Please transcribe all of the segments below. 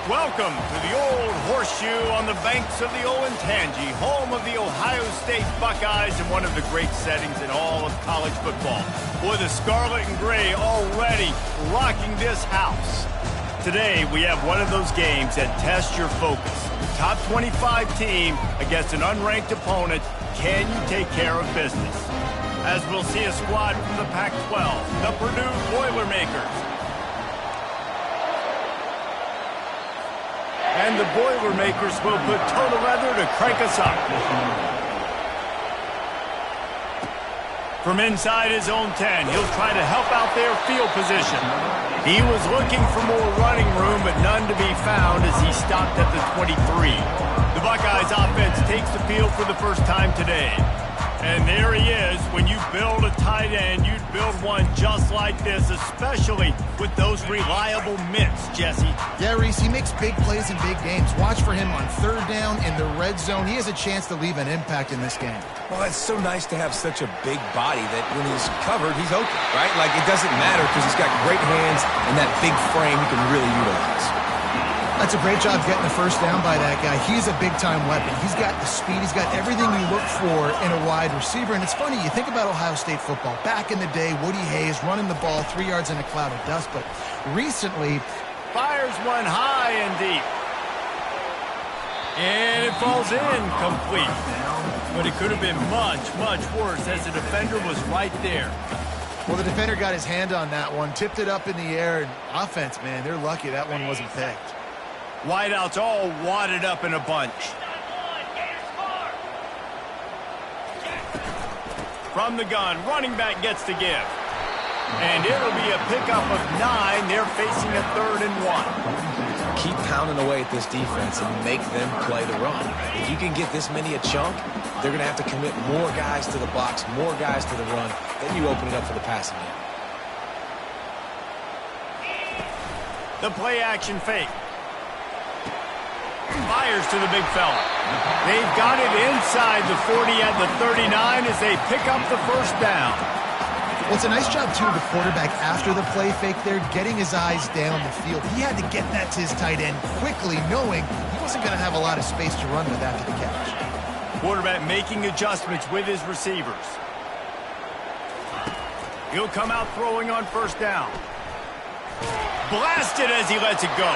Welcome to the old horseshoe on the banks of the old Ncaa, home of the Ohio State Buckeyes and one of the great settings in all of college football. Boy, the scarlet and gray already rocking this house. Today, we have one of those games that tests your focus. The top 25 team against an unranked opponent. Can you take care of business? As we'll see a squad from the Pac-12, the Purdue Boilermakers. And the Boilermakers will put total leather to crank us up. From inside his own 10, he'll try to help out their field position. He was looking for more running room, but none to be found as he stopped at the 23. The Buckeyes offense takes the field for the first time today. And there he is. When you build a tight end, you'd build one just like this, especially with those reliable mitts, Jesse. Yeah, Reese, he makes big plays in big games. Watch for him on third down in the red zone. He has a chance to leave an impact in this game. Well, it's so nice to have such a big body that when he's covered, he's open, right? Like, it doesn't matter because he's got great hands and that big frame he can really utilize. That's a great job getting the first down by that guy. He's a big-time weapon. He's got the speed. He's got everything you look for in a wide receiver. And it's funny, you think about Ohio State football. Back in the day, Woody Hayes running the ball 3 yards in a cloud of dust. But recently, fires one high and deep. And it falls incomplete. But it could have been much, much worse as the defender was right there. Well, the defender got his hand on that one, tipped it up in the air. And offense, man, they're lucky that one wasn't picked. Wideouts all wadded up in a bunch. From the gun, running back gets to give. And it'll be a pickup of 9. They're facing a 3rd and 1. Keep pounding away at this defense and make them play the run. If you can get this many a chunk, they're going to have to commit more guys to the box, more guys to the run. Then you open it up for the passing game. The play action fake. Fires to the big fella. They've got it inside the 40 at the 39 as they pick up the first down. Well, it's a nice job, too, of the quarterback after the play fake there, getting his eyes down the field. He had to get that to his tight end quickly, knowing he wasn't going to have a lot of space to run with after the catch. Quarterback making adjustments with his receivers. He'll come out throwing on first down. Blasted as he lets it go.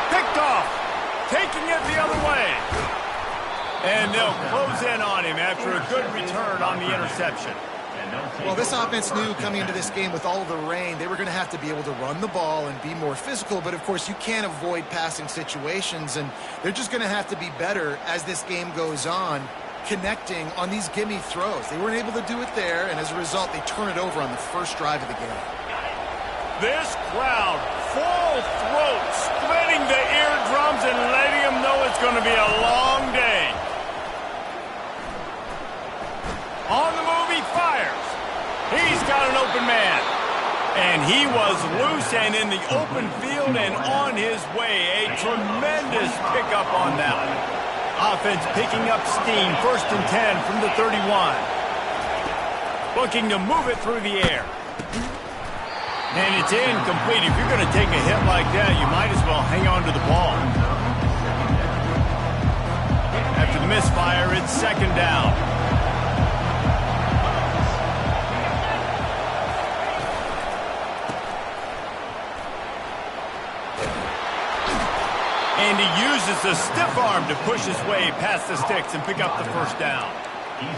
Picked off. Taking it the other way. And they'll close in on him after a good return on the interception. Well, this offense knew coming into this game with all of the rain, they were going to have to be able to run the ball and be more physical. But, of course, you can't avoid passing situations, and they're just going to have to be better as this game goes on, connecting on these gimme throws. They weren't able to do it there, and as a result, they turn it over on the first drive of the game. This crowd, full throat, splitting the eardrums and letting them know it's going to be a long day. On the move, he fires. He's got an open man. And he was loose and in the open field and on his way. A tremendous pickup on that one. Offense picking up steam, 1st and 10 from the 31. Looking to move it through the air. And it's incomplete. If you're going to take a hit like that, you might as well hang on to the ball. After the misfire, it's 2nd down. And he uses the stiff arm to push his way past the sticks and pick up the first down.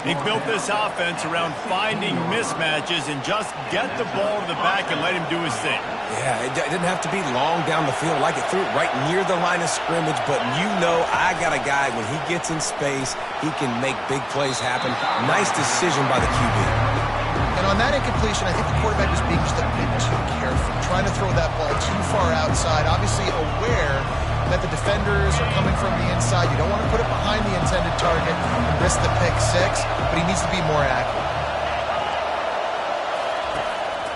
They built this offense around finding mismatches and just get the ball to the back and let him do his thing. Yeah, it didn't have to be long down the field. Like it threw it right near the line of scrimmage, but you know I got a guy, when he gets in space, he can make big plays happen. Nice decision by the QB. And on that incompletion, I think the quarterback was being just a bit too careful, trying to throw that ball too far outside, obviously aware that the defenders are coming from the inside. You don't want to put it behind the intended target and risk the pick 6, but he needs to be more accurate.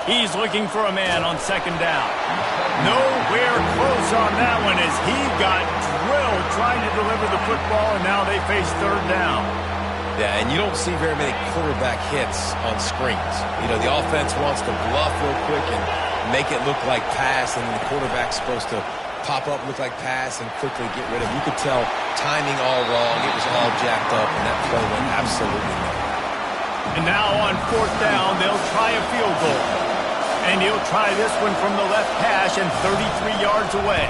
He's looking for a man on 2nd down. Nowhere close on that one as he got drilled trying to deliver the football, and now they face 3rd down. Yeah, and you don't see very many quarterback hits on screens. You know, the offense wants to bluff real quick and make it look like pass, and the quarterback's supposed to pop up, look like pass, and quickly get rid of it. You could tell timing all wrong. It was all jacked up, and that play went absolutely nowhere. And now on 4th down, they'll try a field goal. And he'll try this one from the left hash and 33 yards away.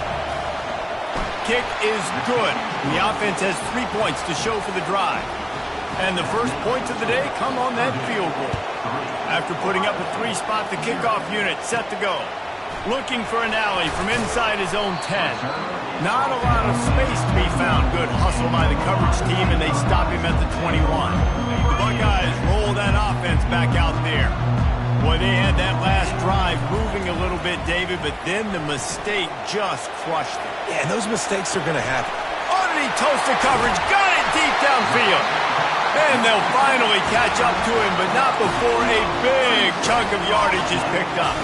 Kick is good. The offense has 3 points to show for the drive. And the first points of the day come on that field goal. After putting up a 3 spot, the kickoff unit set to go. Looking for an alley from inside his own 10. Not a lot of space to be found. Good hustle by the coverage team, and they stop him at the 21. The Buckeyes roll that offense back out there. Boy, they had that last drive moving a little bit, David, but then the mistake just crushed them. Yeah, and those mistakes are going to happen. Underneath toasted coverage, got it deep downfield. And they'll finally catch up to him, but not before a big chunk of yardage is picked up.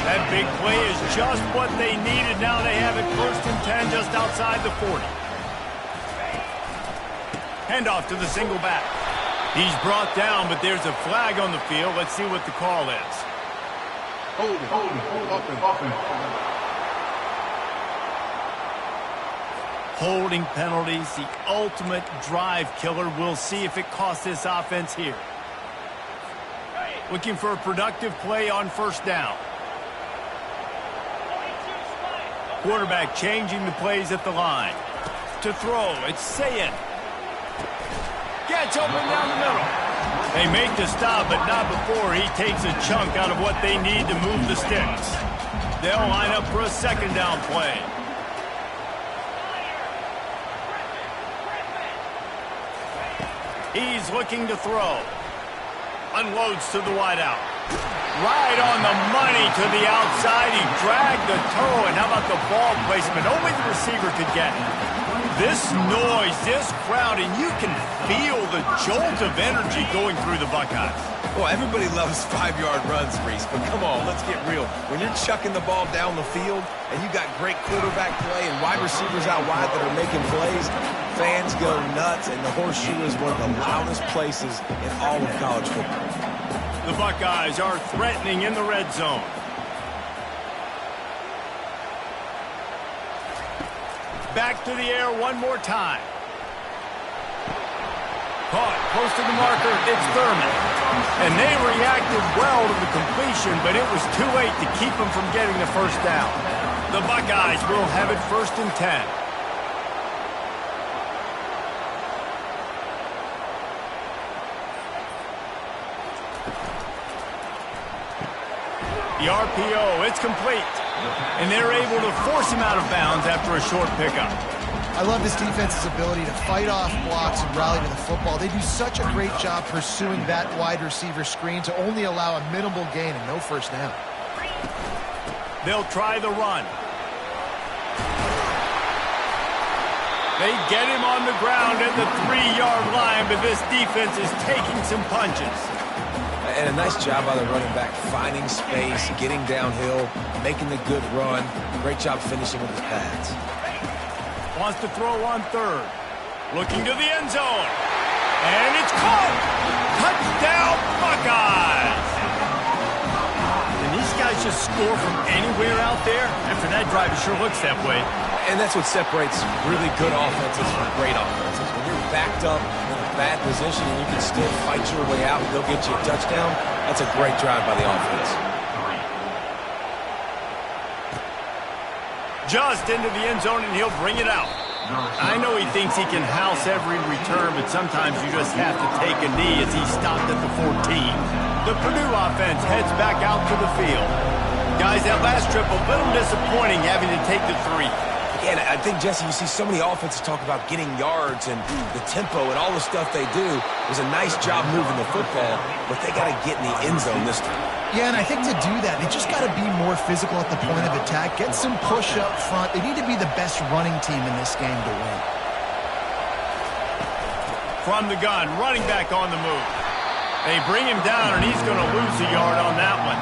That big play is just what they needed. Now they have it 1st and 10 just outside the 40. Handoff to the single back. He's brought down, but there's a flag on the field. Let's see what the call is. Holding penalties, the ultimate drive killer. We'll see if it costs this offense here. Looking for a productive play on 1st down. Quarterback changing the plays at the line. To throw, it's Ncaa. Gets open down the middle. They make the stop, but not before he takes a chunk out of what they need to move the sticks. They'll line up for a 2nd down play. He's looking to throw. Unloads to the wideout. Right on the money to the outside. He dragged the toe, and how about the ball placement? Only the receiver could get it. This noise, this crowd, and you can feel the jolt of energy going through the Buckeyes. Well, everybody loves 5-yard runs, Reese, but come on, let's get real. When you're chucking the ball down the field and you got great quarterback play and wide receivers out wide that are making plays, fans go nuts, and the horseshoe is one of the loudest places in all of college football. The Buckeyes are threatening in the red zone. Back to the air one more time. Caught close to the marker. It's Thurman. And they reacted well to the completion, but it was too late to keep them from getting the 1st down. The Buckeyes will have it 1st and 10. The RPO, it's complete. And they're able to force him out of bounds after a short pickup. I love this defense's ability to fight off blocks and rally to the football. They do such a great job pursuing that wide receiver screen to only allow a minimal gain and no 1st down. They'll try the run. They get him on the ground at the 3-yard line, but this defense is taking some punches. And a nice job by the running back, finding space, getting downhill, making the good run. Great job finishing with his pads. Wants to throw on 3rd. Looking to the end zone. And it's caught! Touchdown, Buckeyes! And these guys just score from anywhere out there? After that drive, it sure looks that way. And that's what separates really good offenses from great offenses. When you're backed up in a bad position and you can still fight your way out and go get you a touchdown, that's a great drive by the offense. Just into the end zone, and he'll bring it out. I know he thinks he can house every return, but sometimes you just have to take a knee as he stopped at the 14. The Purdue offense heads back out to the field. Guys, that last trip, a little disappointing having to take the 3. And I think, Jesse, you see so many offenses talk about getting yards and the tempo and all the stuff they do. It was a nice job moving the football, but they got to get in the end zone this time. Yeah, and I think to do that, they just got to be more physical at the point of attack, get some push up front. They need to be the best running team in this game to win. From the gun, running back on the move. They bring him down, and he's going to lose a yard on that one.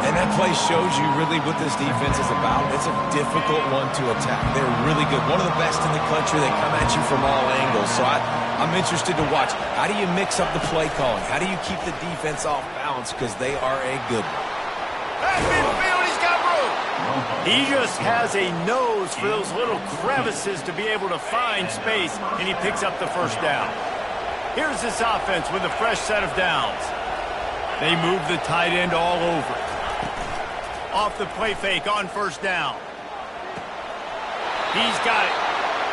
And that play shows you really what this defense is about. It's a difficult one to attack. They're really good. One of the best in the country. They come at you from all angles. So I'm interested to watch. How do you mix up the play calling? How do you keep the defense off balance? Because they are a good one. At midfield, he's got room. He just has a nose for those little crevices to be able to find space, and he picks up the first down. Here's this offense with a fresh set of downs. They move the tight end all over. Off the play fake on first down. He's got it.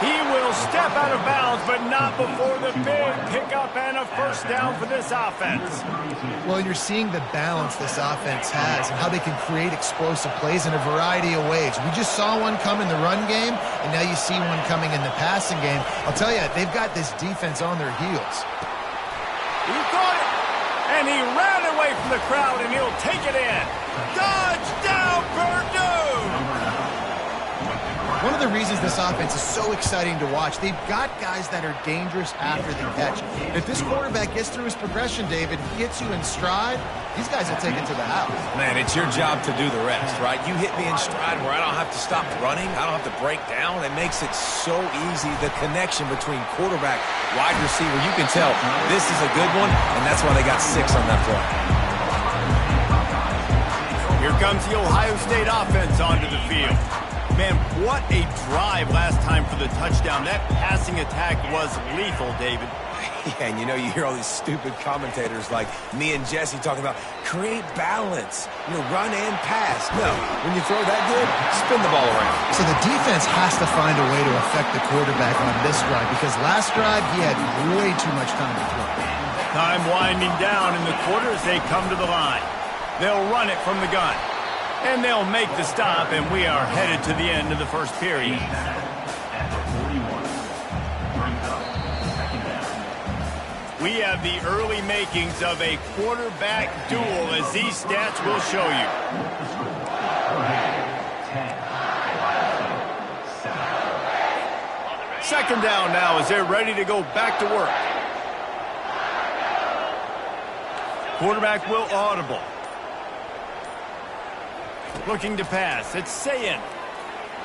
He will step out of bounds, but not before the big pickup and a first down for this offense. Well, you're seeing the balance this offense has and how they can create explosive plays in a variety of ways. We just saw one come in the run game, and now you see one coming in the passing game. I'll tell you, they've got this defense on their heels. He caught it, and he ran away from the crowd, and he'll take it in. Touchdown, Purdue! One of the reasons this offense is so exciting to watch, they've got guys that are dangerous after the catch. If this quarterback gets through his progression, David, gets you in stride, these guys will take it to the house. Man, it's your job to do the rest, right? You hit me in stride where I don't have to stop running. I don't have to break down. It makes it so easy. The connection between quarterback, wide receiver, you can tell this is a good one, and that's why they got 6 on that play. Here comes the Ohio State offense onto the field. Man, what a drive last time for the touchdown. That passing attack was lethal, David. Yeah, and you know, you hear all these stupid commentators like me and Jesse talking about create balance, run and pass. No, when you throw that good, spin the ball around. So the defense has to find a way to affect the quarterback on this drive because last drive he had way too much time to throw. Time winding down in the quarter as they come to the line. They'll run it from the gun. And they'll make the stop, and we are headed to the end of the first period. We have the early makings of a quarterback duel, as these stats will show you. Second down now as they're ready to go back to work. Quarterback will audible. Looking to pass. It's Ncaa.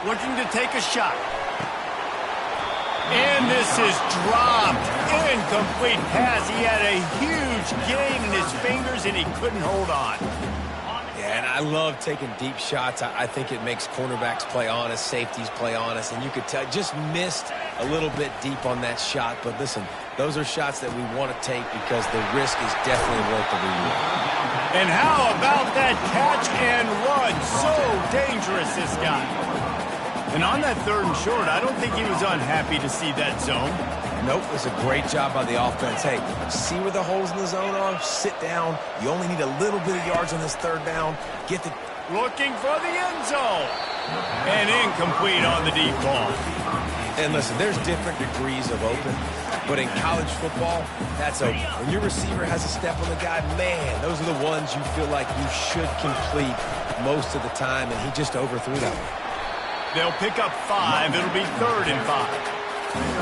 Looking to take a shot. And this is dropped. Incomplete pass. He had a huge gain in his fingers, and he couldn't hold on. Yeah, and I love taking deep shots. I think it makes cornerbacks play honest, safeties play honest, and you could tell just missed a little bit deep on that shot. But listen, those are shots that we want to take because the risk is definitely worth the reward. And how about that catch and run? So dangerous, this guy. And on that third and short, I don't think he was unhappy to see that zone. Nope, it was a great job by the offense. Hey, see where the holes in the zone are? Sit down. You only need a little bit of yards on this third down. Get the... Looking for the end zone. And incomplete on the deep ball. And listen, there's different degrees of open, but in college football, that's open. When your receiver has a step on the guy, man, those are the ones you feel like you should complete most of the time, and he just overthrew that one. They'll pick up 5. It'll be 3rd and 5.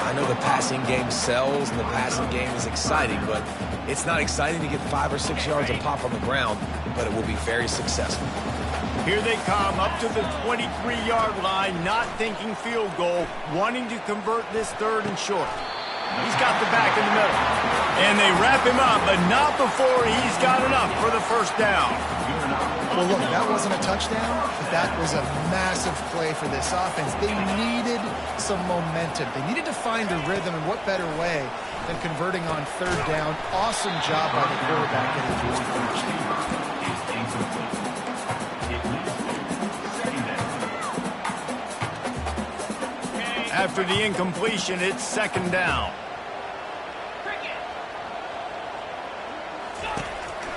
I know the passing game sells and the passing game is exciting, but it's not exciting to get 5 or 6 yards of pop on the ground, but it will be very successful. Here they come up to the 23-yard line, not thinking field goal, wanting to convert this 3rd and short. He's got the back in the middle. And they wrap him up, but not before he's got enough for the first down. Well, look, that wasn't a touchdown, but that was a massive play for this offense. They needed some momentum. They needed to find a rhythm, and what better way than converting on 3rd down. Awesome job by the quarterback getting to his first. After the incompletion, it's 2nd down.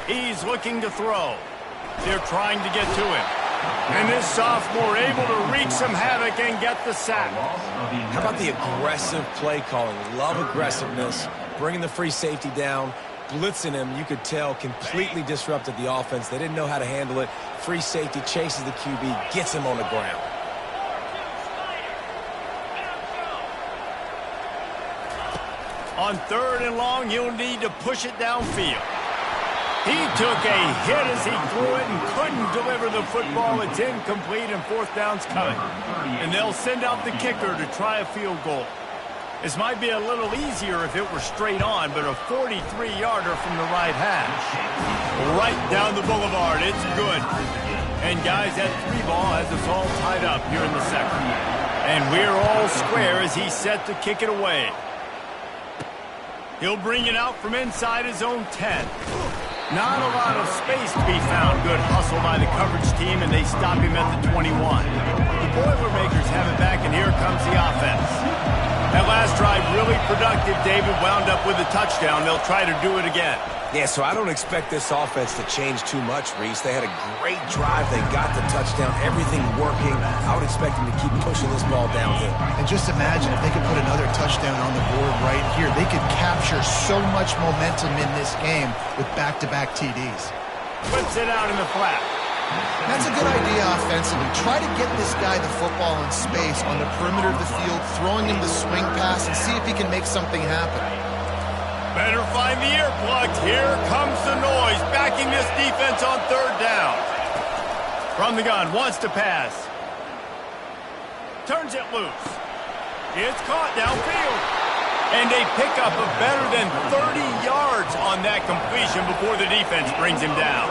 He's looking to throw. They're trying to get to him. And this sophomore able to wreak some havoc and get the sack. How about the aggressive play calling? Love aggressiveness, bringing the free safety down, blitzing him. You could tell completely disrupted the offense. They didn't know how to handle it. Free safety chases the QB, gets him on the ground. On 3rd and long, he'll need to push it downfield. He took a hit as he threw it and couldn't deliver the football. It's incomplete and 4th down's coming. And they'll send out the kicker to try a field goal. This might be a little easier if it were straight on, but a 43-yarder from the right hash. Right down the boulevard. It's good. And guys, that 3 ball has us all tied up here in the second. And we're all square as he's set to kick it away. He'll bring it out from inside his own 10. Not a lot of space to be found. Good hustle by the coverage team, and they stop him at the 21. The Boilermakers have it back, and here comes the offense. That last drive really productive. David wound up with a touchdown. They'll try to do it again. Yeah, so I don't expect this offense to change too much, Reese. They had a great drive. They got the touchdown. Everything working. I would expect them to keep pushing this ball downhill. And just imagine if they could put another touchdown on the board right here. They could capture so much momentum in this game with back-to-back TDs. Puts it out in the flat. That's a good idea offensively. Try to get this guy the football in space on the perimeter of the field, throwing him the swing pass, and see if he can make something happen. Better find the earplugs. Here comes the noise, backing this defense on 3rd down. From the gun, wants to pass. Turns it loose. It's caught downfield. And they pick up a better than 30 yards on that completion before the defense brings him down.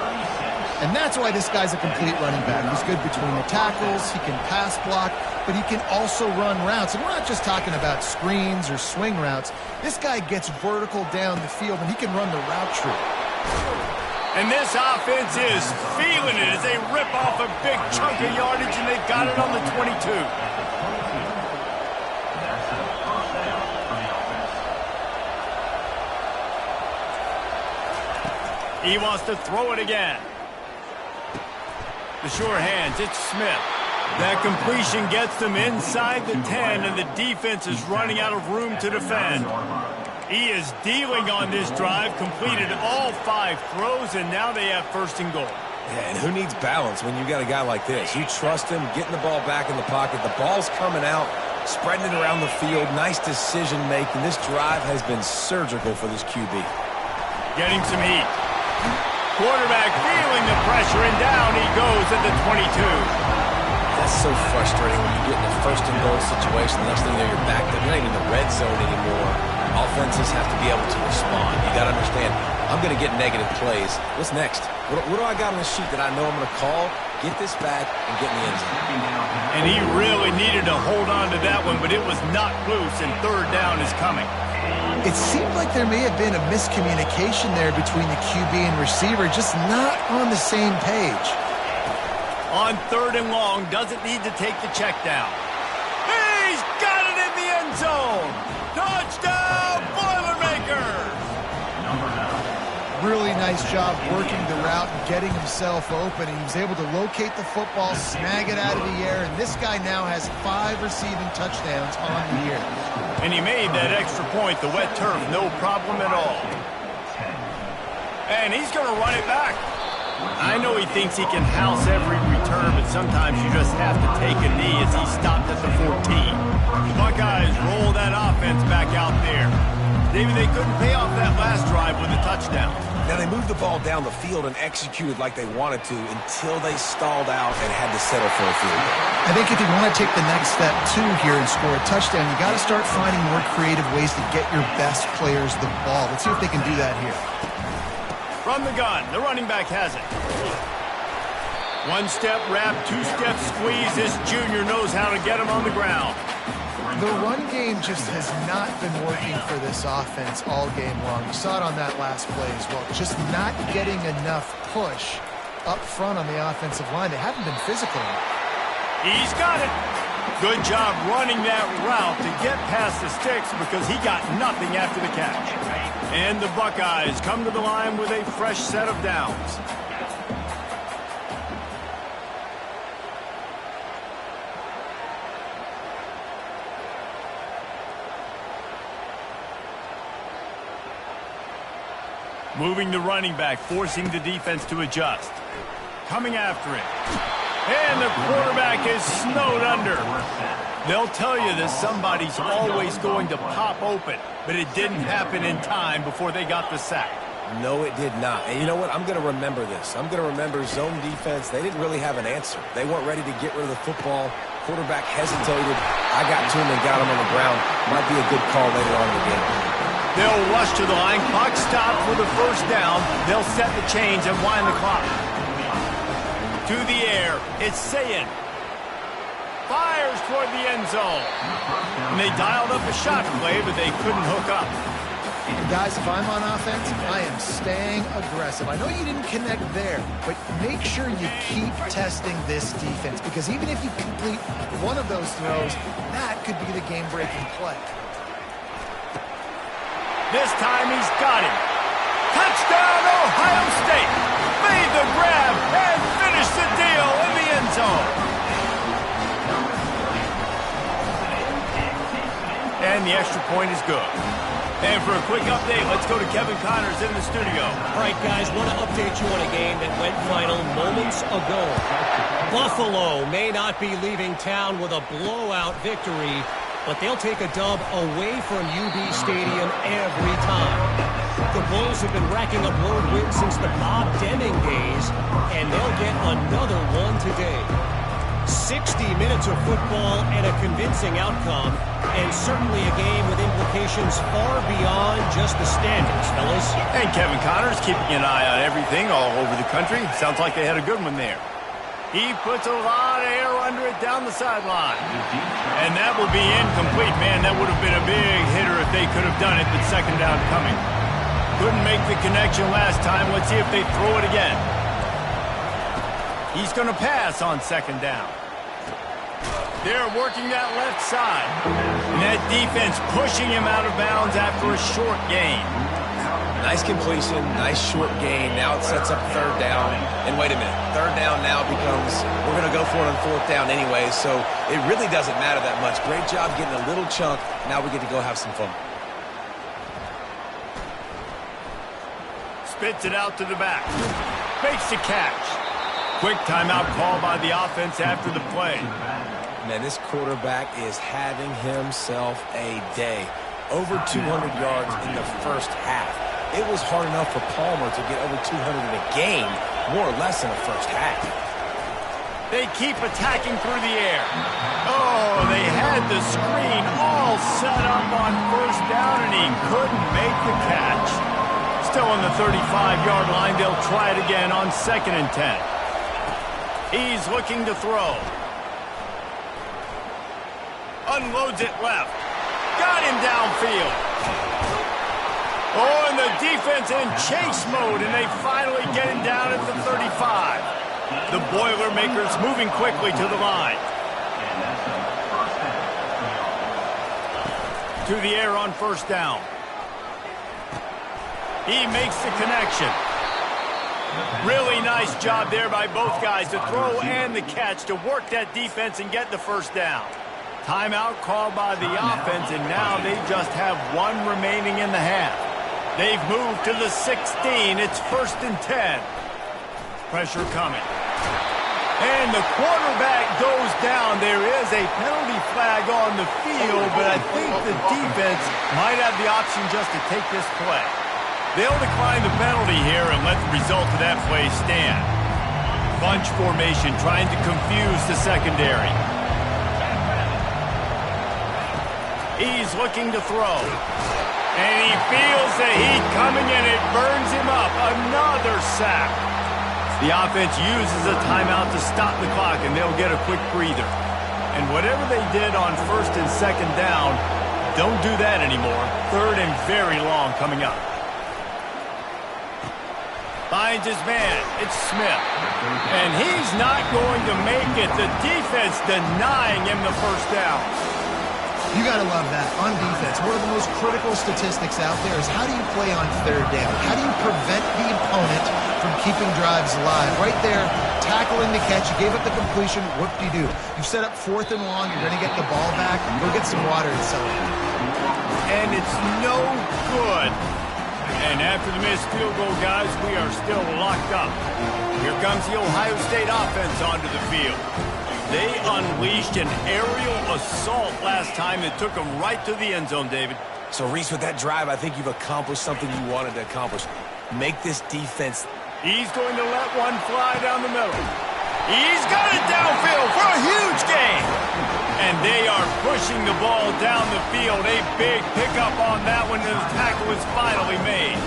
And that's why this guy's a complete running back. He's good between the tackles, he can pass block, but he can also run routes. And we're not just talking about screens or swing routes. This guy gets vertical down the field, and he can run the route tree. And this offense is feeling it as they rip off a big chunk of yardage, and they've got it on the 22. He wants to throw it again. The sure hands, it's Smith. That completion gets them inside the 10, and the defense is running out of room to defend. He is dealing on this drive, completed all 5 throws, and now they have 1st and goal. Yeah, and who needs balance when you got a guy like this? You trust him, getting the ball back in the pocket. The ball's coming out, spreading it around the field. Nice decision-making. This drive has been surgical for this QB. Getting some heat. Quarterback feeling the pressure, and down he goes at the 22. That's so frustrating when you get in a 1st and goal situation. The next thing you know, you're back there. You're not even in the red zone anymore. Offenses have to be able to respond. You got to understand, I'm going to get negative plays. What's next? What do I got on the sheet that I know I'm going to call? Get this back and get in the end zone. And he really needed to hold on to that one, but it was knocked loose, and 3rd down is coming. It seemed like there may have been a miscommunication there between the QB and receiver, just not on the same page. On 3rd and long, doesn't need to take the check down. He's got it in the end zone! Touchdown, Boilermakers! Really nice job working the route and getting himself open. He was able to locate the football, snag it out of the air, and this guy now has 5 receiving touchdowns on the year. And he made that extra point, the wet turf, no problem at all. And he's going to run it back. I know he thinks he can house every return, but sometimes you just have to take a knee as he stopped at the 14. The Buckeyes roll that offense back out there. David, they couldn't pay off that last drive with a touchdown. Now, they moved the ball down the field and executed like they wanted to until they stalled out and had to settle for a field goal. I think if you want to take the next step, too, here and score a touchdown, you got to start finding more creative ways to get your best players the ball. Let's see if they can do that here. From the gun, the running back has it. 1-step wrap, 2-step squeeze. This junior knows how to get him on the ground. The run game just has not been working for this offense all game long. You saw it on that last play as well. Just not getting enough push up front on the offensive line. They haven't been physical enough. He's got it. Good job running that route to get past the sticks because he got nothing after the catch. And the Buckeyes come to the line with a fresh set of downs. Moving the running back, forcing the defense to adjust. Coming after it. And the quarterback is snowed under. They'll tell you that somebody's always going to pop open, but it didn't happen in time before they got the sack. No, it did not. And you know what? I'm going to remember this. I'm going to remember zone defense. They didn't really have an answer. They weren't ready to get rid of the football. Quarterback hesitated. I got to him and got him on the ground. Might be a good call later on in the game. They'll rush to the line. Clock stopped for the 1st down. They'll set the chains and wind the clock. To the air, it's Ncaa. Fires toward the end zone. And they dialed up a shot play, but they couldn't hook up. And guys, if I'm on offense, I am staying aggressive. I know you didn't connect there, but make sure you keep testing this defense, because even if you complete one of those throws, that could be the game-breaking play. This time he's got him. Touchdown, Ohio State. Made the grab and finished the deal in the end zone. And the extra point is good. And for a quick update, let's go to Kevin Connors in the studio. All right, guys, want to update you on a game that went final moments ago. Buffalo may not be leaving town with a blowout victory, but they'll take a dub away from UB Stadium every time. The Bulls have been racking up road wins since the Bob Deming days, and they'll get another one today. 60 minutes of football and a convincing outcome, and certainly a game with implications far beyond just the standings, fellas. And Kevin Connors keeping an eye on everything all over the country. Sounds like they had a good one there. He puts a lot of air under it down the sideline. And that will be incomplete. Man, that would have been a big hitter if they could have done it, but second down coming. Couldn't make the connection last time. Let's see if they throw it again. He's going to pass on second down. They're working that left side. And that defense pushing him out of bounds after a short gain. Nice completion, nice short gain. Now it sets up third down. And wait a minute, third down now becomes, we're going to go for it on fourth down anyway, so it really doesn't matter that much. Great job getting a little chunk. Now we get to go have some fun. Spits it out to the back. Makes the catch. Quick timeout call by the offense after the play. Man, this quarterback is having himself a day. Over 200 yards in the first half. It was hard enough for Palmer to get over 200 in a game, more or less in the first half. They keep attacking through the air. Oh, they had the screen all set up on first down, and he couldn't make the catch. Still on the 35-yard line. They'll try it again on 2nd and 10. He's looking to throw. Unloads it left. Got him downfield. Oh, and the defense in chase mode, and they finally get him down at the 35. The Boilermakers moving quickly to the line. To the air on first down. He makes the connection. Really nice job there by both guys to throw and the catch to work that defense and get the first down. Timeout called by the offense, and now they just have one remaining in the half. They've moved to the 16. It's 1st and 10. Pressure coming. And the quarterback goes down. There is a penalty flag on the field, but I think the defense might have the option just to take this play. They'll decline the penalty here and let the result of that play stand. Bunch formation trying to confuse the secondary. He's looking to throw. And he feels the heat coming and it burns him up. Another sack. The offense uses a timeout to stop the clock, and they'll get a quick breather. And whatever they did on 1st and 2nd down, don't do that anymore. 3rd and very long coming up. Finds his man. It's Smith. And he's not going to make it. The defense denying him the first down. You got to love that. On defense, one of the most critical statistics out there is how do you play on 3rd down? How do you prevent the opponent from keeping drives alive? Right there, tackling the catch. You gave up the completion. Whoop-de-doo. You set up 4th and long. You're going to get the ball back. Go get some water and celebrate. And it's no good. And after the missed field goal, guys, we are still locked up. Here comes the Ohio State offense onto the field. They unleashed an aerial assault last time that took them right to the end zone, David. So, Reese, with that drive, I think you've accomplished something you wanted to accomplish. Make this defense. He's going to let one fly down the middle. He's got it downfield for a huge gain. And they are pushing the ball down the field. A big pickup on that one, and the tackle is finally made.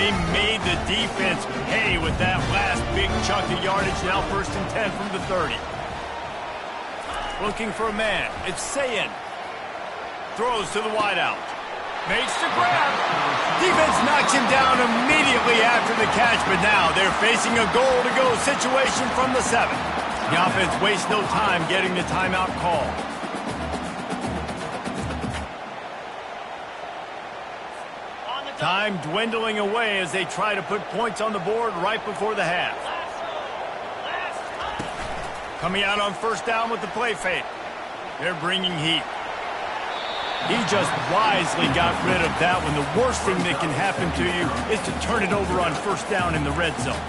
They made the defense pay with that last big chunk of yardage. Now 1st and 10 from the 30. Looking for a man. It's Ncaa. Throws to the wideout. Makes the grab. Defense knocks him down immediately after the catch, but now they're facing a goal-to-go situation from the 7. The offense wastes no time getting the timeout call. Time dwindling away as they try to put points on the board right before the half. Coming out on 1st down with the play fake. They're bringing heat. He just wisely got rid of that one. The worst thing that can happen to you is to turn it over on 1st down in the red zone.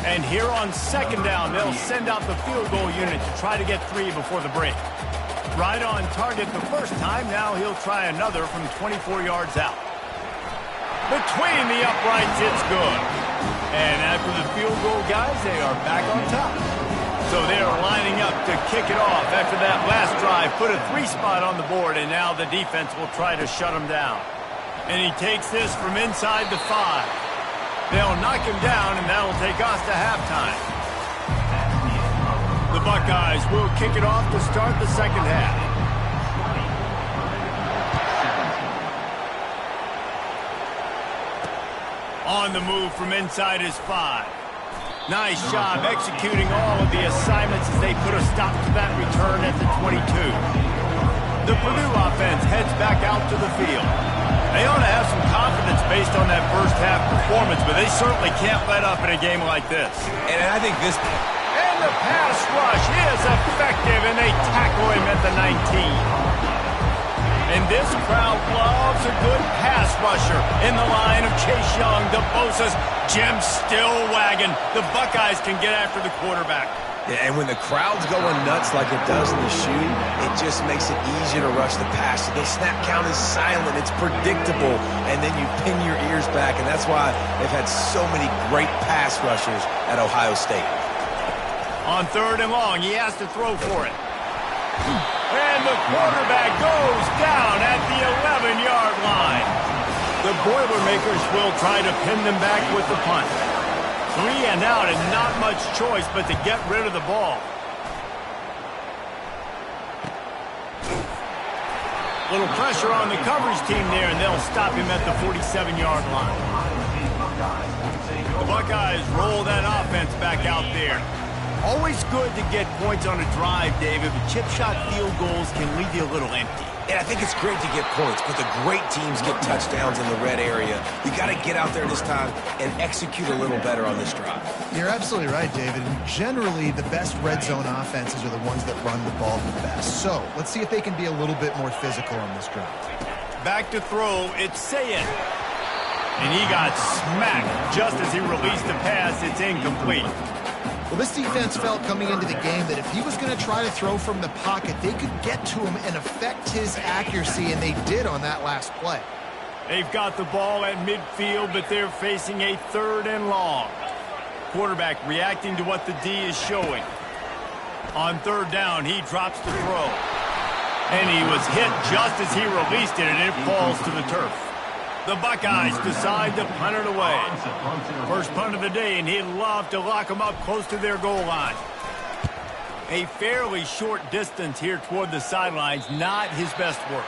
And here on 2nd down, they'll send out the field goal unit to try to get 3 before the break. Right on target the first time. Now he'll try another from 24 yards out. Between the uprights, it's good. And after the field goal, guys, they are back on top. So they are lining up to kick it off after that last drive. Put a 3 spot on the board, and now the defense will try to shut him down. And he takes this from inside the 5. They'll knock him down, and that'll take us to halftime. The Buckeyes will kick it off to start the 2nd half. On the move from inside his 5. Nice job executing all of the assignments as they put a stop to that return at the 22. The Purdue offense heads back out to the field. They ought to have some confidence based on that first half performance, but they certainly can't let up in a game like this. And I think this... And the pass rush is effective, and they tackle him at the 19. And this crowd loves a good pass rusher in the line of Chase Young, the Bosa's. Jim still wagging. The Buckeyes can get after the quarterback. Yeah, and when the crowd's going nuts like it does in the shoe, it just makes it easier to rush the pass. The snap count is silent. It's predictable. And then you pin your ears back, and that's why they've had so many great pass rushers at Ohio State. On 3rd and long, he has to throw for it. And the quarterback goes down at the 11-yard line. The Boilermakers will try to pin them back with the punt. 3 and out and not much choice but to get rid of the ball. Little pressure on the coverage team there, and they'll stop him at the 47-yard line. The Buckeyes roll that offense back out there. Always good to get points on a drive, David, but chip shot field goals can leave you a little empty. And I think it's great to get points, but the great teams get touchdowns in the red area. You got to get out there this time and execute a little better on this drive. You're absolutely right, David. And generally, the best red zone offenses are the ones that run the ball the best. So let's see if they can be a little bit more physical on this drive. Back to throw, it's Ncaa. And he got smacked just as he released the pass. It's incomplete. Well, this defense felt coming into the game that if he was going to try to throw from the pocket, they could get to him and affect his accuracy, and they did on that last play. They've got the ball at midfield, but they're facing a 3rd and long. Quarterback reacting to what the D is showing. On 3rd down, he drops the throw. And he was hit just as he released it, and it falls to the turf. The Buckeyes decide to punt it away. First punt of the day, and he'd love to lock them up close to their goal line. A fairly short distance here toward the sidelines, not his best work.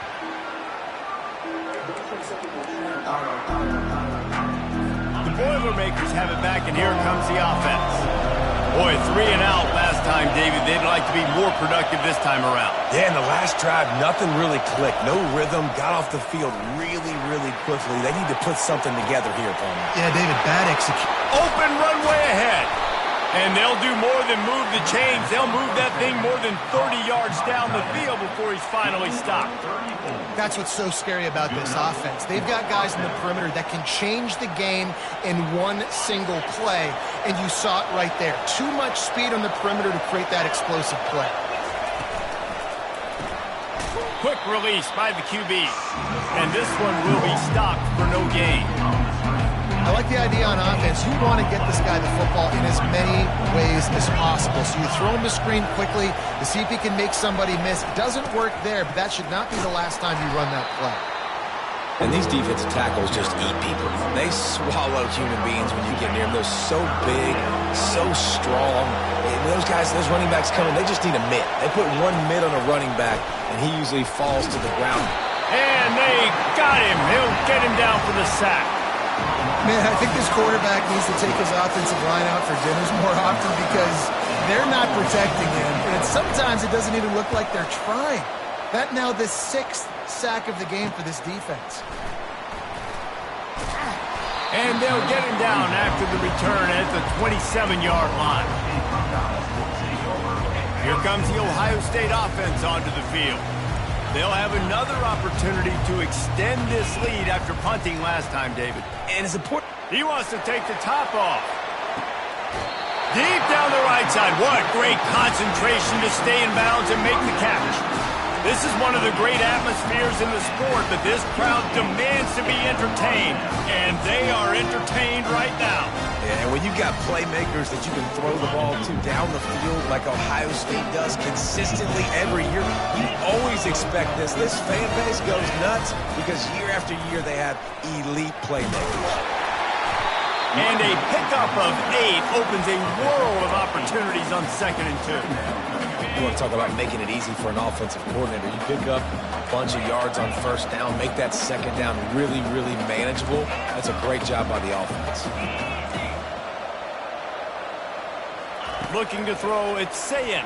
The Boilermakers have it back, and here comes the offense. Boy, 3 and out last time, David. They'd like to be more productive this time around. Yeah, in the last drive, nothing really clicked. No rhythm, got off the field really, really quickly. They need to put something together here, Paul. Yeah, David, bad execution. Open runway ahead. And they'll do more than move the chains. They'll move that thing more than 30 yards down the field before he's finally stopped. That's what's so scary about this offense. They've got guys in the perimeter that can change the game in one single play, and you saw it right there. Too much speed on the perimeter to create that explosive play. Quick release by the QB, and this one will be stopped for no gain. I like the idea on offense. You want to get this guy the football in as many ways as possible. So you throw him the screen quickly to see if he can make somebody miss. It doesn't work there, but that should not be the last time you run that play. And these defensive tackles just eat people. They swallow human beings when you get near them. They're so big, so strong. And those guys, those running backs coming, they just need a mitt. They put one mitt on a running back, and he usually falls to the ground. And they got him. He'll get him down for the sack. Man, I think this quarterback needs to take his offensive line out for dinners more often because they're not protecting him. And sometimes it doesn't even look like they're trying. That now the 6th sack of the game for this defense. And they'll get him down after the return at the 27-yard line. Here comes the Ohio State offense onto the field. They'll have another opportunity to extend this lead after punting last time, David. And it's important. He wants to take the top off. Deep down the right side. What great concentration to stay in bounds and make the catch. This is one of the great atmospheres in the sport, but this crowd demands to be entertained, and they are entertained right now. Yeah, and when you got playmakers that you can throw the ball to down the field like Ohio State does consistently every year, you always expect this. This fan base goes nuts because year after year they have elite playmakers. And a pickup of 8 opens a world of opportunities on 2nd and 2. You want to talk about making it easy for an offensive coordinator. You pick up a bunch of yards on 1st down, make that 2nd down really, really manageable. That's a great job by the offense. Looking to throw, it's Ncaa.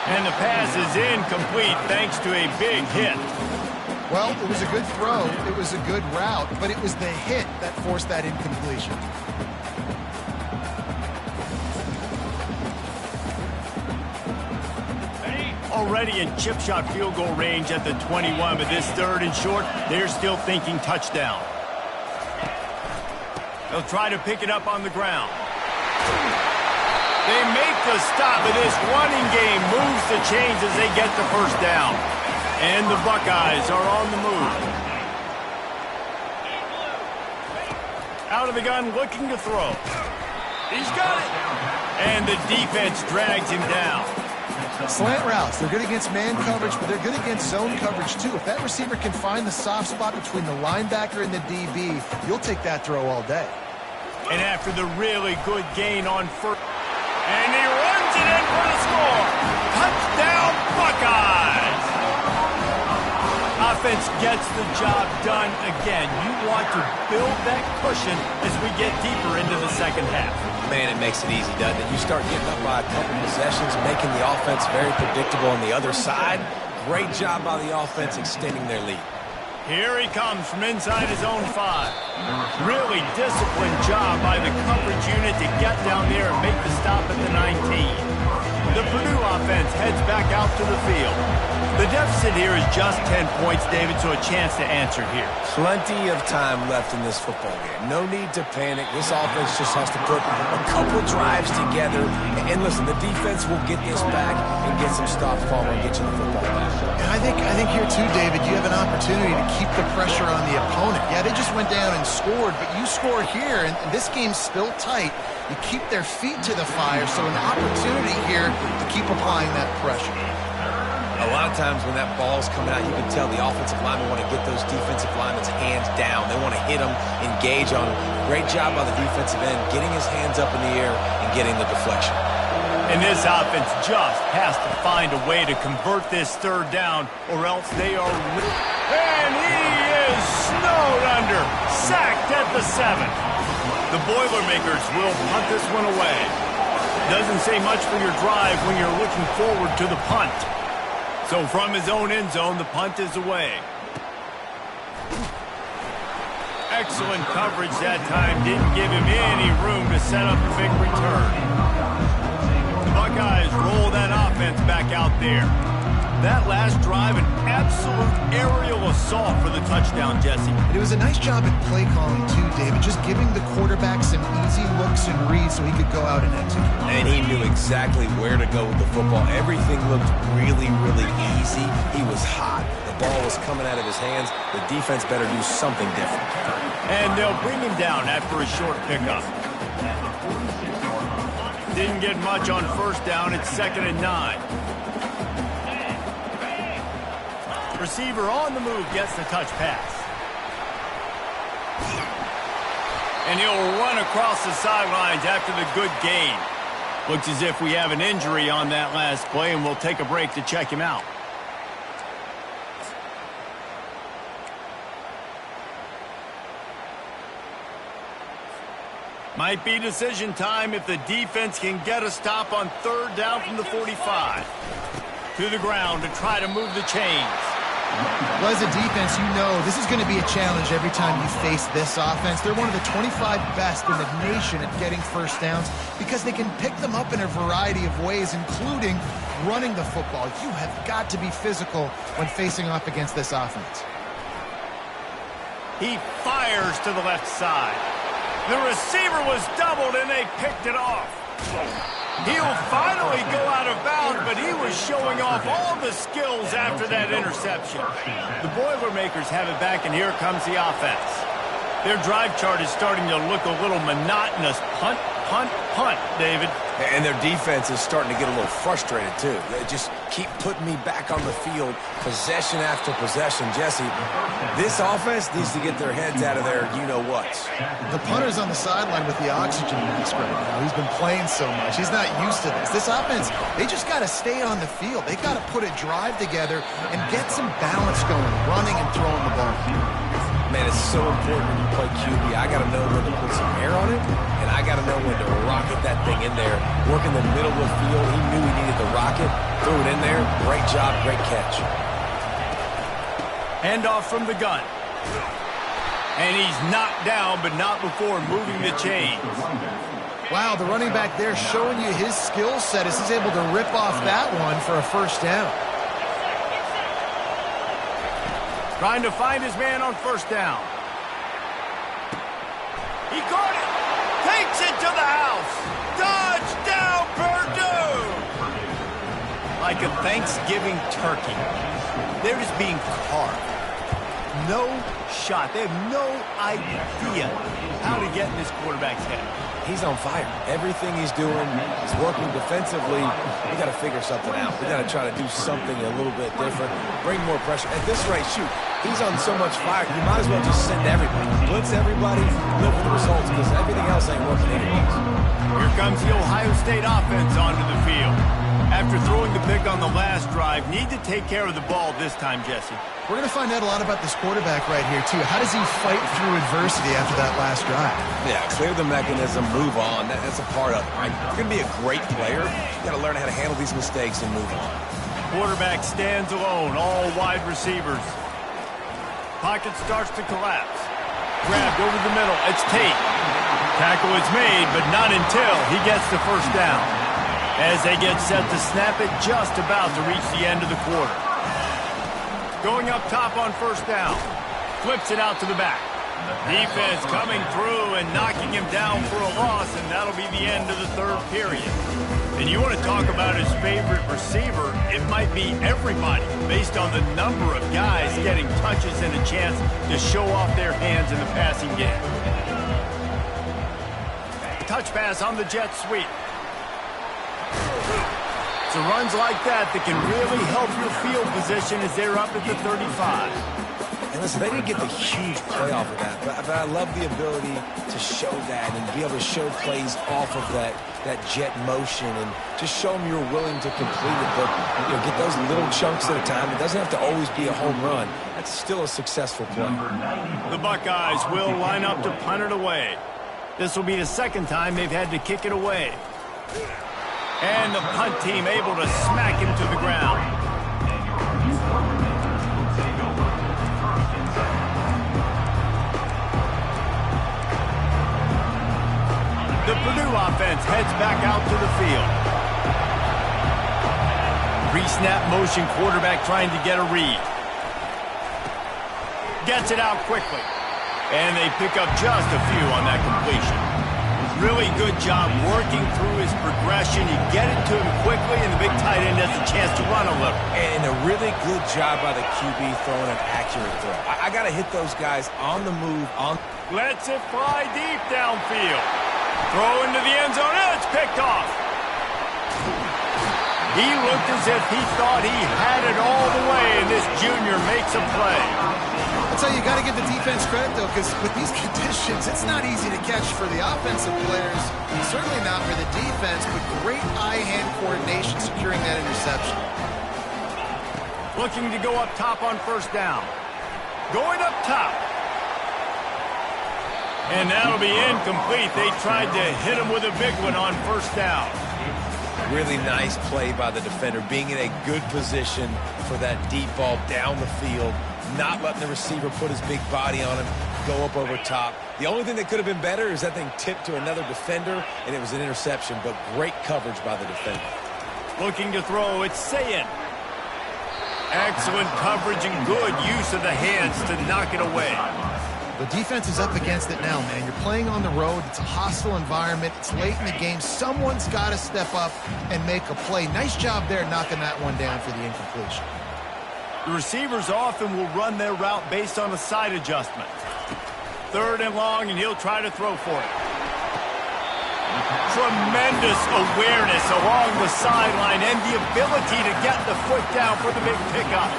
And the pass is incomplete thanks to a big hit. Well, it was a good throw. It was a good route, but it was the hit that forced that incompletion. Already in chip shot field goal range at the 21, but this 3rd and short, they're still thinking touchdown. They'll try to pick it up on the ground. They make the stop, but this running game moves the chains as they get the 1st down. And the Buckeyes are on the move. Out of the gun, looking to throw. He's got it. And the defense drags him down. Slant routes, they're good against man coverage, but they're good against zone coverage too. If that receiver can find the soft spot between the linebacker and the DB, you'll take that throw all day. And after the really good gain on 1st, and he runs it in for the score. Touchdown, Buckeyes! Offense gets the job done again. You want to build that cushion as we get deeper into the 2nd half. Man, it makes it easy, doesn't it? You start getting up by a couple possessions, making the offense very predictable on the other side. Great job by the offense extending their lead. Here he comes from inside his own 5. Really disciplined job by the coverage unit to get down there and make the stop at the 19. The Purdue offense heads back out to the field. The deficit here is just 10 points, David, so a chance to answer here. Plenty of time left in this football game. No need to panic. This offense just has to put a couple drives together. And listen, the defense will get this back and get some stops forward and get you the football back. And I think here too, David, you have an opportunity to keep the pressure on the opponent. Yeah, they just went down and scored, but you score here, and this game's still tight. You keep their feet to the fire, so an opportunity here to keep applying that pressure. A lot of times when that ball's coming out, you can tell the offensive linemen want to get those defensive linemen's hands down. They want to hit them, engage on them. Great job by the defensive end, getting his hands up in the air and getting the deflection. And this offense just has to find a way to convert this 3rd down, or else they are... And he is snowed under, sacked at the 7. The Boilermakers will punt this one away. Doesn't say much for your drive when you're looking forward to the punt. So from his own end zone, the punt is away. Excellent coverage that time. Didn't give him any room to set up a big return. The Buckeyes roll that offense back out there. That last drive, an absolute aerial assault for the touchdown, Jesse. It was a nice job at play calling too, David, just giving the quarterback some easy looks and reads so he could go out and execute. And he knew exactly where to go with the football. Everything looked really, really easy. He was hot. The ball was coming out of his hands. The defense better do something different. And they'll bring him down after a short pickup. Didn't get much on 1st down. It's 2nd and 9. receiver on the move gets the touch pass. And he'll run across the sidelines after the good gain. Looks as if we have an injury on that last play, and we'll take a break to check him out. Might be decision time if the defense can get a stop on third down from the 45. To the ground to try to move the chains. Well, as a defense, you know this is going to be a challenge every time you face this offense. They're one of the 25 best in the nation at getting first downs because they can pick them up in a variety of ways, including running the football. You have got to be physical when facing off against this offense. He fires to the left side. The receiver was doubled, and they picked it off. He'll finally go out of bounds, but he was showing off all the skills after that interception. The Boilermakers have it back, and here comes the offense. Their drive chart is starting to look a little monotonous. Punt, punt, punt, David. And their defense is starting to get a little frustrated, too. They just keep putting me back on the field, possession after possession. Jesse, this offense needs to get their heads out of their you-know-whats. The punter's on the sideline with the oxygen mask right now. He's been playing so much. He's not used to this. This offense, they just got to stay on the field. They got to put a drive together and get some balance going, running and throwing the ball. Man, it's so important when you play QB. I got to know when to put some air on it, and I got to know when to rocket that thing in there. Work in the middle of the field. He knew he needed the rocket. Threw it in there. Great job, great catch. Handoff from the gun. And he's knocked down, but not before moving the chains. Wow, the running back there showing you his skill set as he's able to rip off that one for a first down. Trying to find his man on first down. He caught it. Takes it to the house. Touchdown, Purdue. Like a Thanksgiving turkey. They're just being carved. No shot. They have no idea how to get in this quarterback's head. He's on fire. Everything he's doing is working defensively. We got to figure something out. We got to try to do something a little bit different. Bring more pressure. At this rate, shoot, he's on so much fire. You might as well just send everybody. Blitz everybody, live with the results, because everything else ain't working anyways. Here comes the Ohio State offense onto the field. After throwing the pick on the last drive, need to take care of the ball this time, Jesse. We're going to find out a lot about this quarterback right here, too. How does he fight through adversity after that last drive? Yeah, clear the mechanism, move on. That's a part of it, right? You're going to be a great player. You got to learn how to handle these mistakes and move on. Quarterback stands alone, all wide receivers. Pocket starts to collapse. Grabbed over the middle. It's Tate. Tackle is made, but not until he gets the first down. As they get set to snap it, just about to reach the end of the quarter. Going up top on first down. Flips it out to the back. Defense coming through and knocking him down for a loss, and that'll be the end of the third period. And you want to talk about his favorite receiver, it might be everybody, based on the number of guys getting touches and a chance to show off their hands in the passing game. Touch pass on the jet sweep. So runs like that can really help your field position as they're up at the 35. And listen, they didn't get the huge play off of that, but I love the ability to show that and be able to show plays off of that jet motion and just show them you're willing to complete it. But get those little chunks at a time. It doesn't have to always be a home run. That's still a successful play. The Buckeyes will line up to punt it away. This will be the second time they've had to kick it away. And the punt team able to smack him to the ground. The Purdue offense heads back out to the field. Pre-snap motion quarterback trying to get a read. Gets it out quickly. And they pick up just a few on that completion. Really good job working through his progression. You get it to him quickly, and the big tight end has a chance to run a little. And a really good job by the QB throwing an accurate throw. I got to hit those guys on the move. Lets it fly deep downfield. Throw into the end zone, and it's picked off. He looked as if he thought he had it all the way, and this junior makes makes a play. I'll tell you, you got to give the defense credit, though, because with these conditions, it's not easy to catch for the offensive players. Certainly not for the defense, but great eye-hand coordination securing that interception. Looking to go up top on first down. Going up top. And that'll be incomplete. They tried to hit him with a big one on first down. Really nice play by the defender, being in a good position for that deep ball down the field, not letting the receiver put his big body on him, go up over top. The only thing that could have been better is that thing tipped to another defender, and it was an interception, but great coverage by the defender. Looking to throw, it's Ncaa. Excellent coverage and good use of the hands to knock it away. The defense is up against it now, man. You're playing on the road. It's a hostile environment. It's late in the game. Someone's got to step up and make a play. Nice job there knocking that one down for the incompletion. The receivers often will run their route based on a side adjustment. Third and long, and he'll try to throw for it. Tremendous awareness along the sideline and the ability to get the foot down for the big pickup.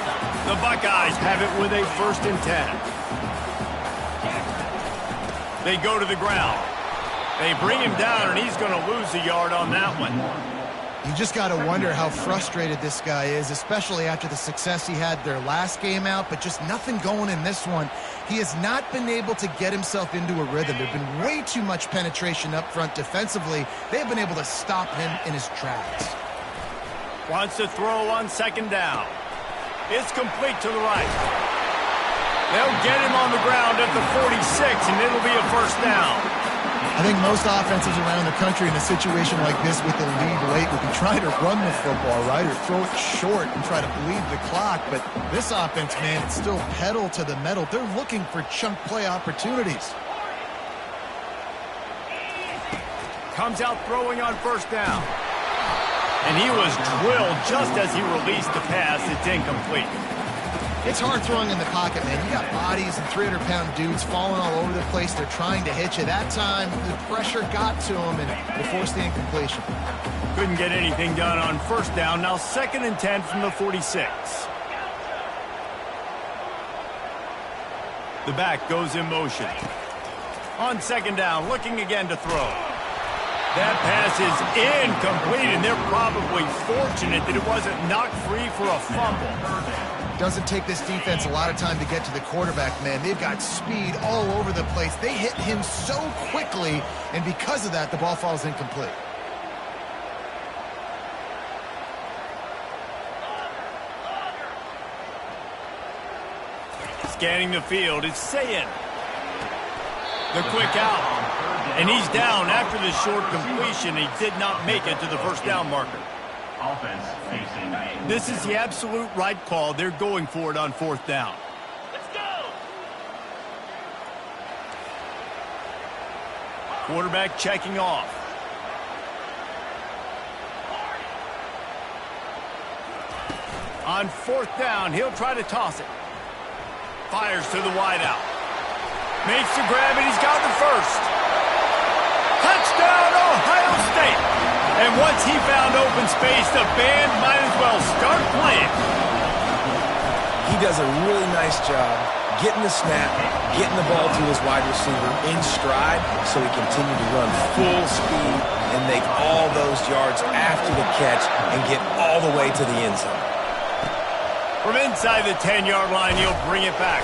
The Buckeyes have it with a 1st and 10. They go to the ground. They bring him down, and he's going to lose a yard on that one. You just got to wonder how frustrated this guy is, especially after the success he had their last game out, but just nothing going in this one. He has not been able to get himself into a rhythm. There's been way too much penetration up front defensively. They've been able to stop him in his tracks. Wants to throw on 2nd down. It's complete to the right. They'll get him on the ground at the 46, and it'll be a 1st down. I think most offenses around the country in a situation like this with the lead late would be trying to run the football, right, or throw it short and try to bleed the clock. But this offense, man, it's still pedal to the metal. They're looking for chunk play opportunities. Comes out throwing on 1st down. And he was drilled just as he released the pass. It's incomplete. It's hard throwing in the pocket, man. You got bodies and 300-pound dudes falling all over the place. They're trying to hit you. That time, the pressure got to him, and they forced the incompletion. Couldn't get anything done on 1st down. Now 2nd and 10 from the 46. The back goes in motion. On 2nd down, looking again to throw. That pass is incomplete, and they're probably fortunate that it wasn't knocked free for a fumble. Doesn't take this defense a lot of time to get to the quarterback, man. They've got speed all over the place. They hit him so quickly, and because of that, the ball falls incomplete. Scanning the field, it's Ncaa. The quick out, and he's down after the short completion. He did not make it to the 1st down marker. This is the absolute right call. They're going for it on 4th down. Let's go! Quarterback checking off. On 4th down, he'll try to toss it. Fires to the wideout. Makes the grab, and he's got the 1st. Touchdown, Ohio State! And once he found open space, the band might as well start playing. He does a really nice job getting the snap, getting the ball to his wide receiver in stride so he continued to run full speed and make all those yards after the catch and get all the way to the end zone. From inside the 10-yard line, he'll bring it back.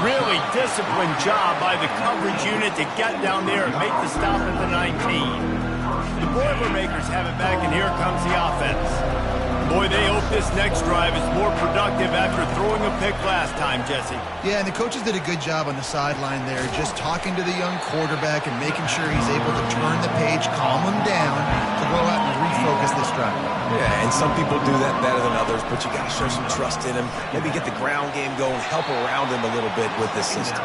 Really disciplined job by the coverage unit to get down there and make the stop at the 19. The Boilermakers have it back, and here comes the offense. Boy, they hope this next drive is more productive after throwing a pick last time, Jesse. Yeah, and the coaches did a good job on the sideline there, just talking to the young quarterback and making sure he's able to turn the page, calm him down, to go out and refocus this drive. Yeah, and some people do that better than others, but you got to show some trust in him. Maybe get the ground game going, help around him a little bit with this system.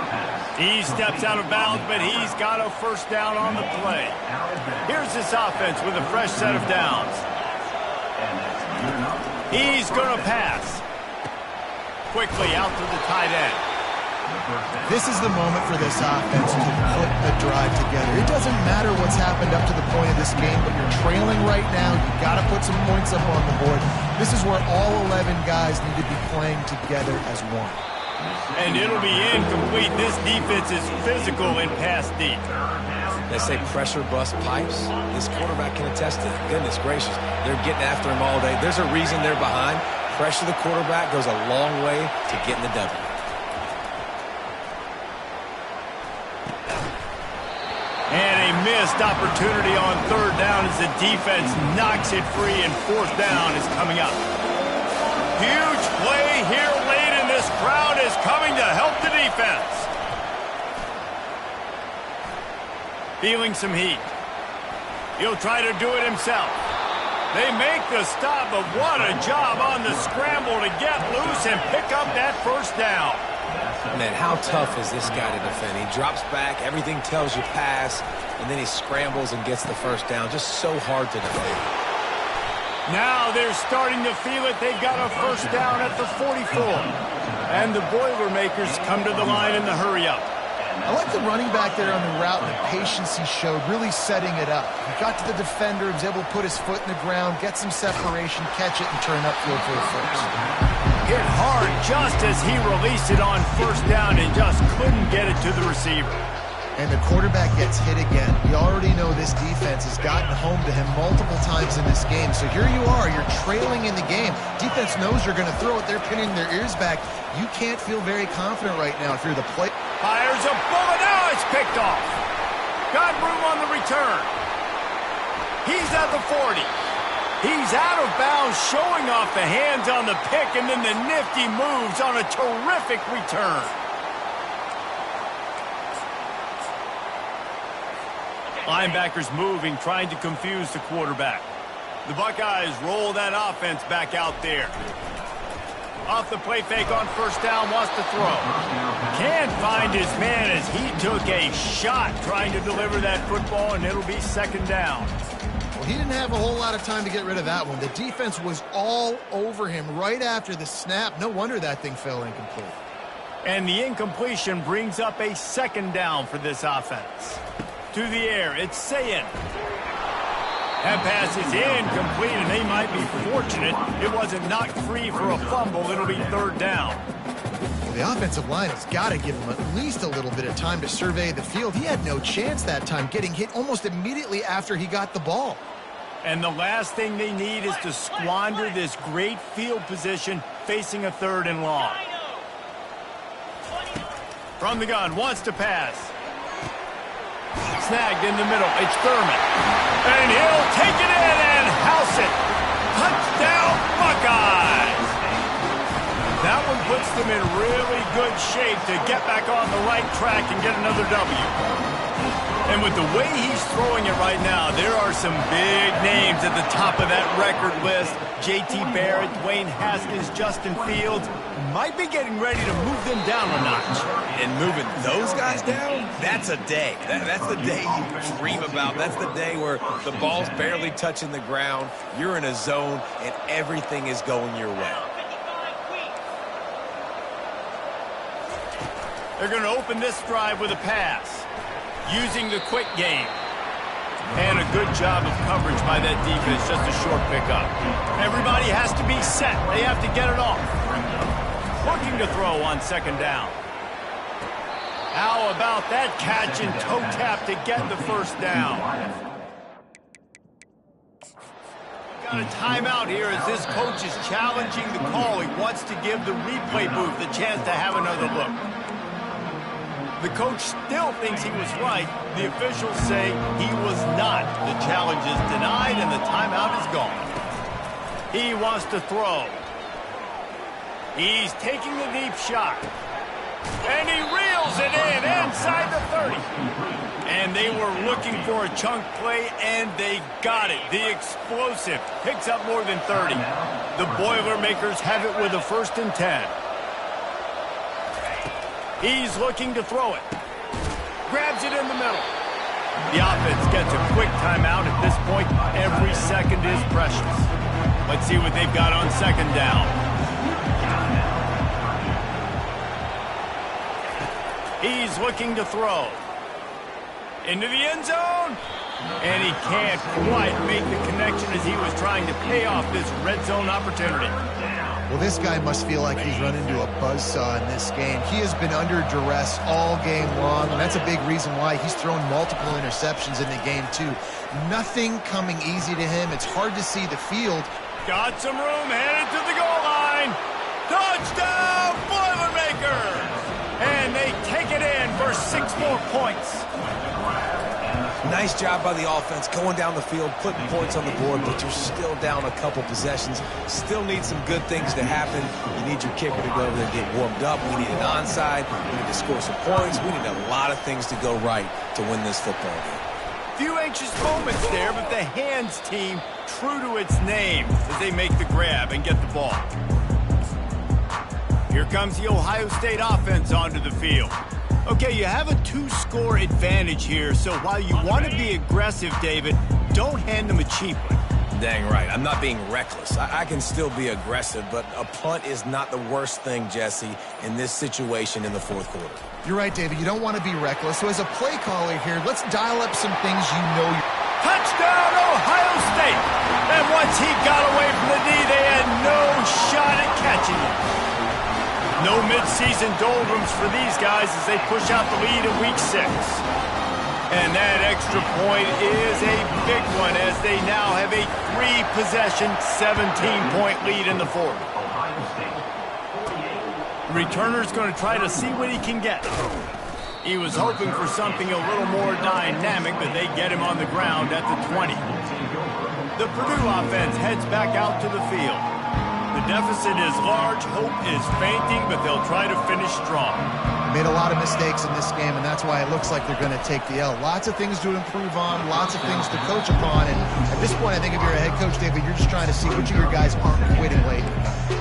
He steps out of bounds, but he's got a 1st down on the play. Here's this offense with a fresh set of downs. He's going to pass. Quickly out to the tight end. This is the moment for this offense to put a drive together. It doesn't matter what's happened up to the point of this game, but you're trailing right now. You've got to put some points up on the board. This is where all 11 guys need to be playing together as one. And it'll be incomplete. This defense is physical and pass deep. They say pressure bust pipes. This quarterback can attest to it. Goodness gracious. They're getting after him all day. There's a reason they're behind. Pressure the quarterback goes a long way to getting the W. And a missed opportunity on third down as the defense knocks it free, and fourth down is coming up. Huge play here late, and this crowd is coming to help the defense. Feeling some heat. He'll try to do it himself. They make the stop, but what a job on the scramble to get loose and pick up that first down. Man, how tough is this guy to defend? He drops back, everything tells you pass, and then he scrambles and gets the first down. Just so hard to defend. Now they're starting to feel it. They've got a first down at the 44. And the Boilermakers come to the line in the hurry up. I like the running back there on the route and the patience he showed, really setting it up. He got to the defender, he was able to put his foot in the ground, get some separation, catch it, and turn upfield for a first. Hit hard just as he released it on first down and just couldn't get it to the receiver. And the quarterback gets hit again. We already know this defense has gotten home to him multiple times in this game. So here you are, you're trailing in the game. Defense knows you're going to throw it. They're pinning their ears back. You can't feel very confident right now if you're the play. Fires a bullet. Now it's picked off. Got room on the return. He's at the 40. He's out of bounds, showing off the hands on the pick, and then the nifty moves on a terrific return. Linebackers moving, trying to confuse the quarterback. The Buckeyes roll that offense back out there. Off the play fake on first down, wants to throw. Can't find his man as he took a shot trying to deliver that football, and it'll be second down. Well, he didn't have a whole lot of time to get rid of that one. The defense was all over him right after the snap. No wonder that thing fell incomplete. And the incompletion brings up a second down for this offense. To the air, it's Ncaa. That pass is incomplete, and they might be fortunate it wasn't knocked free for a fumble. It'll be third down. Well, the offensive line has got to give him at least a little bit of time to survey the field. He had no chance that time, getting hit almost immediately after he got the ball. And the last thing they need is to squander this great field position facing a third and long. From the gun, wants to pass. Snagged in the middle. It's Thurman. And he'll take it in and house it. Touchdown, Buckeyes. That one puts them in really good shape to get back on the right track and get another W. And with the way he's throwing it right now, there are some big names at the top of that record list. J.T. Barrett, Dwayne Haskins, Justin Fields might be getting ready to move them down a notch. And moving those guys down, that's a day. That's the day you dream about. That's the day where the ball's barely touching the ground, you're in a zone, and everything is going your way. They're going to open this drive with a pass, using the quick game. And a good job of coverage by that defense, just a short pickup. Everybody has to be set. They have to get it off. Looking to throw on second down. How about that catch and toe tap to get the first down? Got a timeout here as this coach is challenging the call. He wants to give the replay booth the chance to have another look. The coach still thinks he was right. The officials say he was not. The challenge is denied and the timeout is gone. He wants to throw. He's taking the deep shot. And he reels it in inside the 30. And they were looking for a chunk play, and they got it. The explosive picks up more than 30. The Boilermakers have it with a 1st and 10. He's looking to throw it. Grabs it in the middle. The offense gets a quick timeout. At this point, every second is precious. Let's see what they've got on second down. He's looking to throw. Into the end zone. And he can't quite make the connection as he was trying to pay off this red zone opportunity. Well, this guy must feel like he's run into a buzzsaw in this game. He has been under duress all game long, and that's a big reason why he's thrown multiple interceptions in the game, too. Nothing coming easy to him. It's hard to see the field. Got some room, headed to the goal line. Touchdown, Boilermakers! And they take it in for 6 more points. Nice job by the offense going down the field, putting points on the board, but you're still down a couple possessions. Still need some good things to happen. You need your kicker to go over there and get warmed up. We need an onside. We need to score some points. We need a lot of things to go right to win this football game. Few anxious moments there, but the hands team true to its name as they make the grab and get the ball. Here comes the Ohio State offense onto the field. Okay, you have a 2-score advantage here, so while you want to be aggressive, David, don't hand them a cheap one. Dang right. I'm not being reckless. I can still be aggressive, but a punt is not the worst thing, Jesse, in this situation in the fourth quarter. You're right, David. You don't want to be reckless. So as a play caller here, let's dial up some things you know. Touchdown, Ohio State! And once he got away from the D, they had no shot at catching him. No mid-season doldrums for these guys as they push out the lead in Week 6. And that extra point is a big one as they now have a 3-possession, 17-point lead in the fourth. The returner's going to try to see what he can get. He was hoping for something a little more dynamic, but they get him on the ground at the 20. The Purdue offense heads back out to the field. The deficit is large, hope is fainting, but they'll try to finish strong. Made a lot of mistakes in this game, and that's why it looks like they're going to take the L. Lots of things to improve on, lots of things to coach upon, and at this point, I think if you're a head coach, David, you're just trying to see which of your guys aren't quitting late.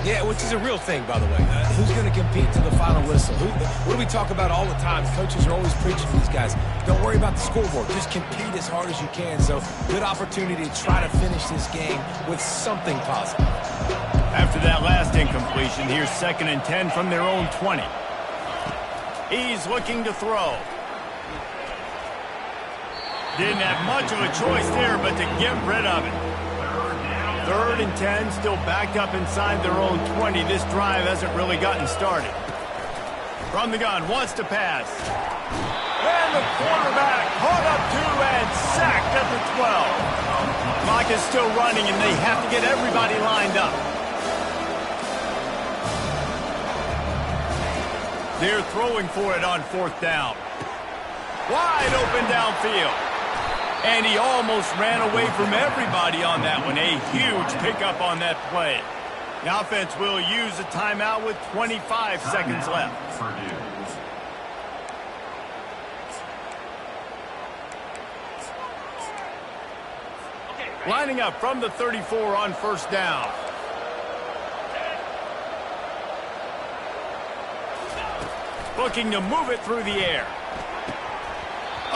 Yeah, which is a real thing, by the way. Who's going to compete to the final whistle? What do we talk about all the time? Coaches are always preaching to these guys. Don't worry about the scoreboard. Just compete as hard as you can. So, good opportunity to try to finish this game with something positive. After that last incompletion, here's 2nd and 10 from their own 20. He's looking to throw. Didn't have much of a choice there, but to get rid of it. 3rd and 10, still backed up inside their own 20. This drive hasn't really gotten started. From the gun, wants to pass. And the quarterback caught up to and sacked at the 12. Clock is still running, and they have to get everybody lined up. They're throwing for it on 4th down. Wide open downfield. And he almost ran away from everybody on that one. A huge pickup on that play. The offense will use a timeout with 25 seconds left. Lining up from the 34 on 1st down. Looking to move it through the air.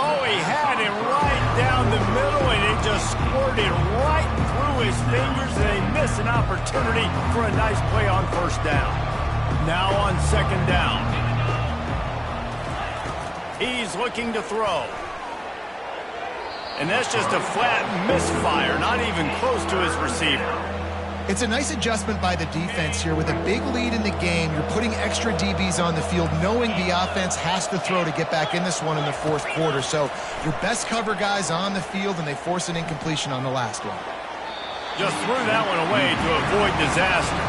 Oh, he had it right down the middle, and it just squirted right through his fingers, and they miss an opportunity for a nice play on 1st down. Now on 2nd down. He's looking to throw. And that's just a flat misfire, not even close to his receiver. It's a nice adjustment by the defense here. With a big lead in the game, you're putting extra DBs on the field, knowing the offense has to throw to get back in this one in the 4th quarter. So your best cover guys on the field, and they force an incompletion on the last one. Just threw that one away to avoid disaster.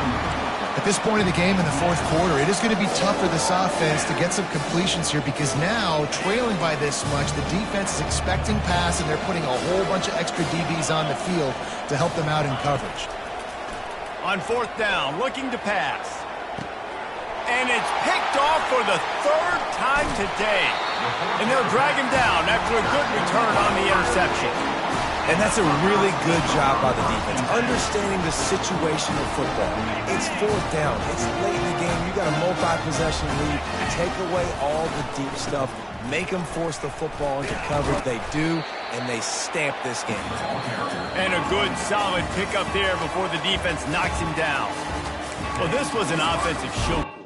At this point in the game in the 4th quarter, it is going to be tough for this offense to get some completions here, because now, trailing by this much, the defense is expecting pass, and they're putting a whole bunch of extra DBs on the field to help them out in coverage. On 4th down, looking to pass. And it's picked off for the 3rd time today. And they'll drag him down after a good return on the interception. And that's a really good job by the defense, understanding the situation of football. It's 4th down. It's late in the game. You got a multi-possession lead. Take away all the deep stuff. Make them force the football into coverage. They do, and they stamp this game. And a good, solid pickup there before the defense knocks him down. Well, this was an offensive show.